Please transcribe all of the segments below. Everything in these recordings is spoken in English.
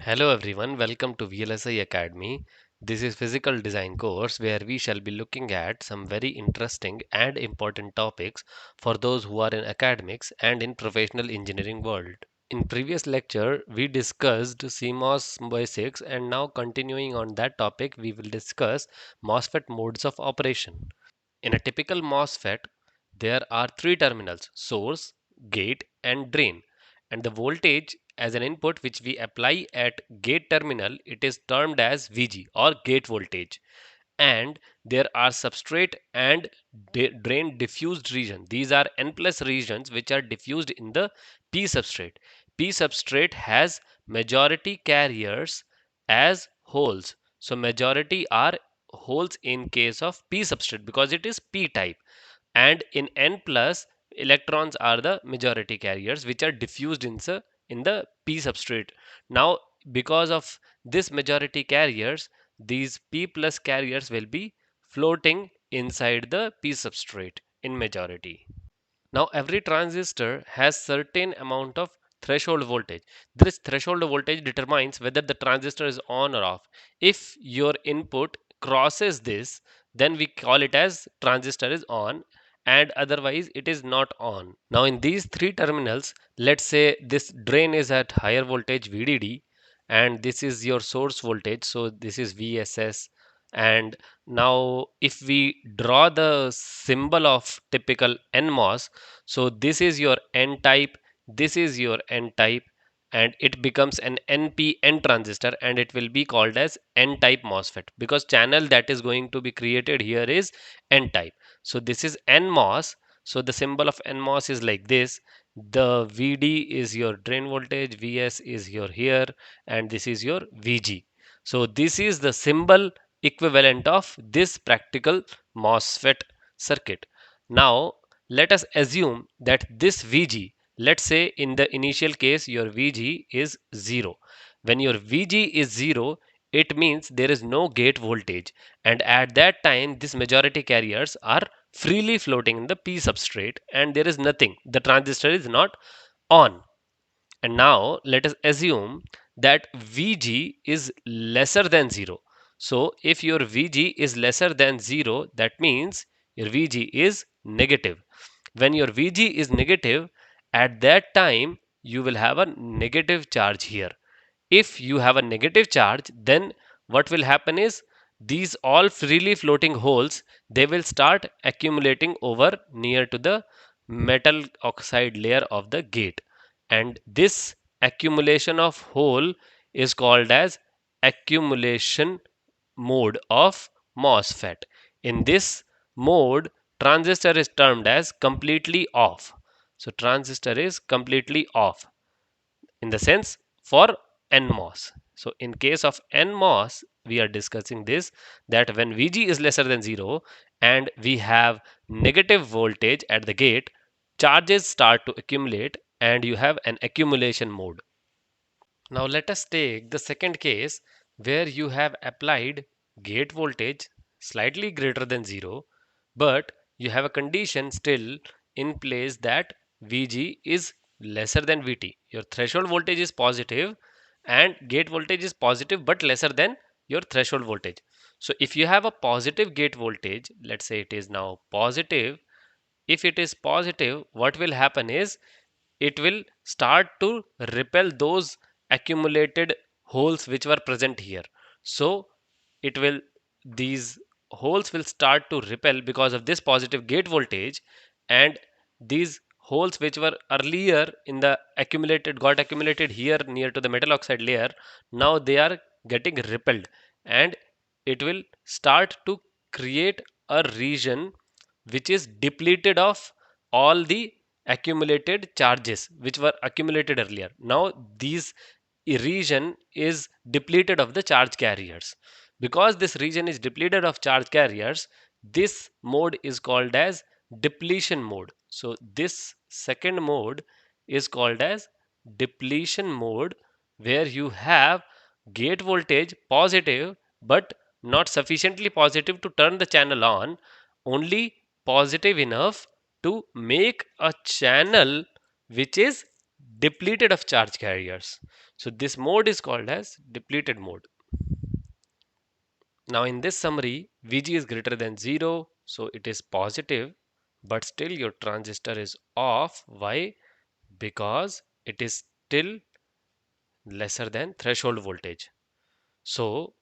Hello everyone, welcome to VLSI Academy. This is physical design course where we shall be looking at some very interesting and important topics for those who are in academics and in professional engineering world. In previous lecture, we discussed CMOS basics and now continuing on that topic, we will discuss MOSFET modes of operation. In a typical MOSFET, there are three terminals: source, gate, and drain. And the voltage as an input which we apply at gate terminal, it is termed as VG or gate voltage. And there are substrate and drain diffused region. These are n plus regions which are diffused in the p substrate. P substrate has majority carriers as holes. So majority are holes in case of p substrate because it is p type, and in n plus electrons are the majority carriers which are diffused in the p substrate. Now because of this majority carriers, these p plus carriers will be floating inside the p substrate in majority. Now every transistor has certain amount of threshold voltage. This threshold voltage determines whether the transistor is on or off. If your input crosses this, then we call it as transistor is on, and otherwise it is not on. Now in these three terminals, let's say this drain is at higher voltage VDD and this is your source voltage, so this is VSS. And now if we draw the symbol of typical NMOS, so this is your N type, this is your N type, and it becomes an NPN transistor and it will be called as N type MOSFET because channel that is going to be created here is N type. So this is NMOS. So the symbol of NMOS is like this. The VD is your drain voltage, VS is your here, and this is your VG. So this is the symbol equivalent of this practical MOSFET circuit. Now let us assume that this VG, let's say in the initial case your VG is 0. When your VG is 0, it means there is no gate voltage, and at that time this majority carriers are freely floating in the p substrate and there is nothing, the transistor is not on. And now let us assume that Vg is lesser than 0. So if your Vg is lesser than 0, that means your Vg is negative. When your Vg is negative, at that time you will have a negative charge here. If you have a negative charge, then what will happen is these all freely floating holes, they will start accumulating over near to the metal oxide layer of the gate, and this accumulation of hole is called as accumulation mode of MOSFET. In this mode, transistor is termed as completely off. So transistor is completely off in the sense for NMOS. So in case of NMOS, we are discussing this, that when Vg is lesser than 0 and we have negative voltage at the gate, charges start to accumulate and you have an accumulation mode. Now let us take the second case where you have applied gate voltage slightly greater than 0, but you have a condition still in place that Vg is lesser than Vt. Your threshold voltage is positive and gate voltage is positive but lesser than your threshold voltage. So if you have a positive gate voltage, let's say it is now positive. If it is positive, what will happen is it will start to repel those accumulated holes which were present here. So it will, these holes will start to repel because of this positive gate voltage, and these holes which were earlier in the accumulated got accumulated here near to the metal oxide layer, now they are getting repelled, and it will start to create a region which is depleted of all the accumulated charges which were accumulated earlier. Now these region is depleted of the charge carriers. Because this region is depleted of charge carriers, this mode is called as depletion mode. So this second mode is called as depletion mode, where you have gate voltage positive but not sufficiently positive to turn the channel on, only positive enough to make a channel which is depleted of charge carriers. So this mode is called as depleted mode. Now in this summary, Vg is greater than 0, so it is positive, but still your transistor is off. Why? Because it is still lesser than threshold voltage. So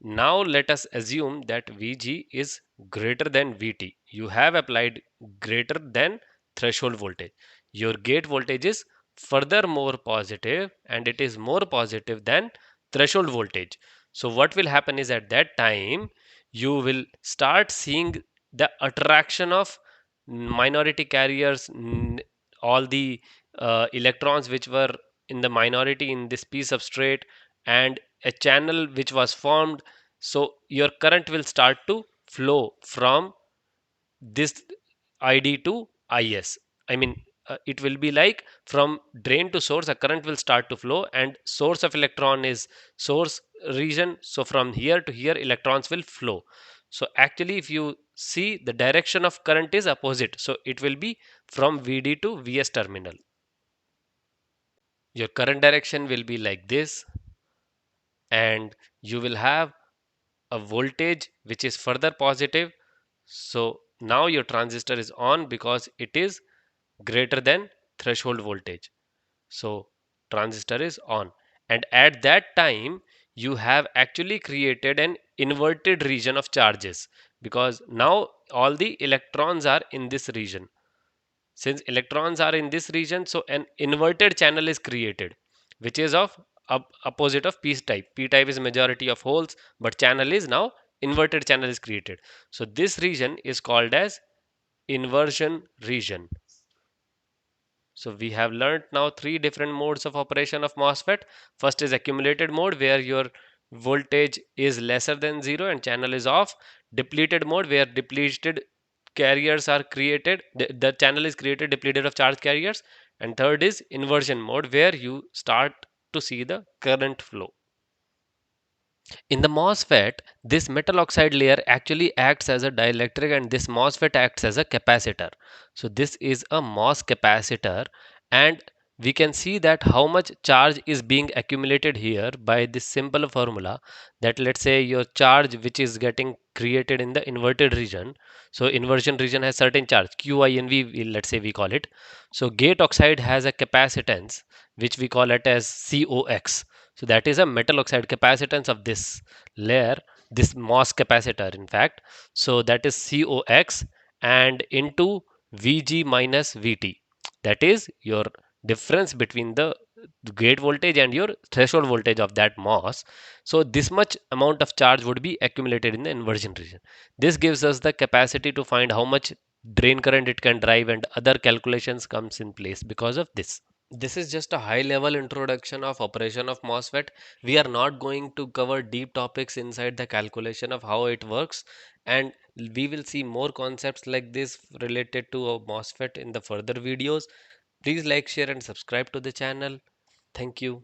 now let us assume that Vg is greater than Vt. You have applied greater than threshold voltage. Your gate voltage is further more positive and it is more positive than threshold voltage. So what will happen is at that time you will start seeing the attraction of minority carriers, all the electrons which were in the minority in this p substrate, and a channel which was formed. So your current will start to flow from this id to is. I mean, it will be like from drain to source a current will start to flow, and source of electron is source region, so from here to here electrons will flow. So actually if you see, the direction of current is opposite, so it will be from vd to vs terminal. Your current direction will be like this, and you will have a voltage which is further positive. So now your transistor is on because it is greater than threshold voltage. So transistor is on, and at that time you have actually created an inverted region of charges, because now all the electrons are in this region. Since electrons are in this region, so an inverted channel is created, which is of opposite of p type. P type is majority of holes, but channel is now inverted channel is created. So this region is called as inversion region. So we have learned now three different modes of operation of MOSFET. First is accumulated mode, where your voltage is lesser than zero and channel is off. Depleted mode, where depleted carriers are created, the channel is created depleted of charge carriers. And third is inversion mode, where you start to see the current flow. In the MOSFET, this metal oxide layer actually acts as a dielectric, and this MOSFET acts as a capacitor. So this is a MOS capacitor, and we can see that how much charge is being accumulated here by this simple formula, that let's say your charge which is getting created in the inverted region. So inversion region has certain charge QINV, let's say we call it. So gate oxide has a capacitance which we call it as COX. So that is a metal oxide capacitance of this layer, this MOS capacitor in fact. So that is COX and into Vg minus Vt. That is your difference between the gate voltage and your threshold voltage of that MOS. So this much amount of charge would be accumulated in the inversion region. This gives us the capacity to find how much drain current it can drive, and other calculations comes in place because of this. This is just a high level introduction of operation of MOSFET. We are not going to cover deep topics inside the calculation of how it works, and we will see more concepts like this related to a MOSFET in the further videos. Please like, share and subscribe to the channel. Thank you.